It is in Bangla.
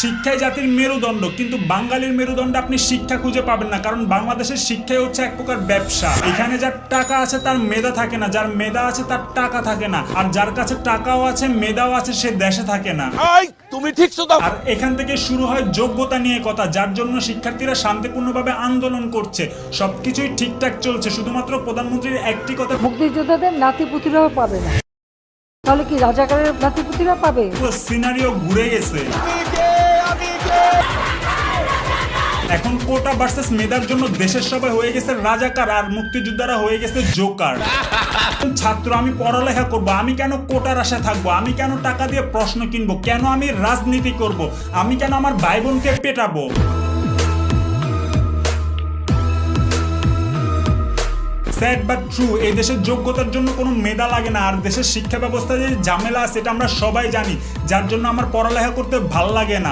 শিক্ষাই জাতির মেরুদণ্ড, কিন্তু বাঙালির মেরুদণ্ডে আপনি শিক্ষা খুঁজে পাবেন না, কারণ বাংলাদেশের শিক্ষাই হচ্ছে এক প্রকার ব্যবসা। এখানে যার টাকা আছে তার মেধা থাকে না, যার মেধা আছে তার টাকা থাকে না, আর যার কাছে টাকাও আছে মেধাও আছে সে দেশে থাকে না। তুমি ঠিক তো। আর এখান থেকে শুরু হয় যোগ্যতা নিয়ে কথা, যার জন্য শিক্ষার্থীরা শান্তিপূর্ণভাবে আন্দোলন করছে। সবকিছুই ঠিকঠাক চলছে, শুধুমাত্র প্রধানমন্ত্রীর একটি কথা, মুক্তিযোদ্ধাদের নাতিপুতিরাও পাবে না, তাহলে কি রাজাকারের নাতিপুতিরা পাবে? সিনারিও ঘুরে গেছে। এখন কোটা ভার্সেস মেধার জন্য দেশের সবাই হয়ে গেছে রাজাকার, আর মুক্তিযোদ্ধারা হয়ে গেছে জোকার। ছাত্র, আমি পড়ালেখা করব, আমি কেন কোটার আশায় থাকবো? আমি কেন টাকা দিয়ে প্রশ্ন কিনবো? কেন আমি রাজনীতি করব? আমি কেন আমার ভাই বোনকে পেটাবো? স্যাড বাট ট্রু, এই দেশের যোগ্যতার জন্য কোনো মেধা লাগে না, আর দেশের শিক্ষা ব্যবস্থা যে ঝামেলা সেটা আমরা সবাই জানি, যার জন্য আমার পড়ালেখা করতে ভাল লাগে না।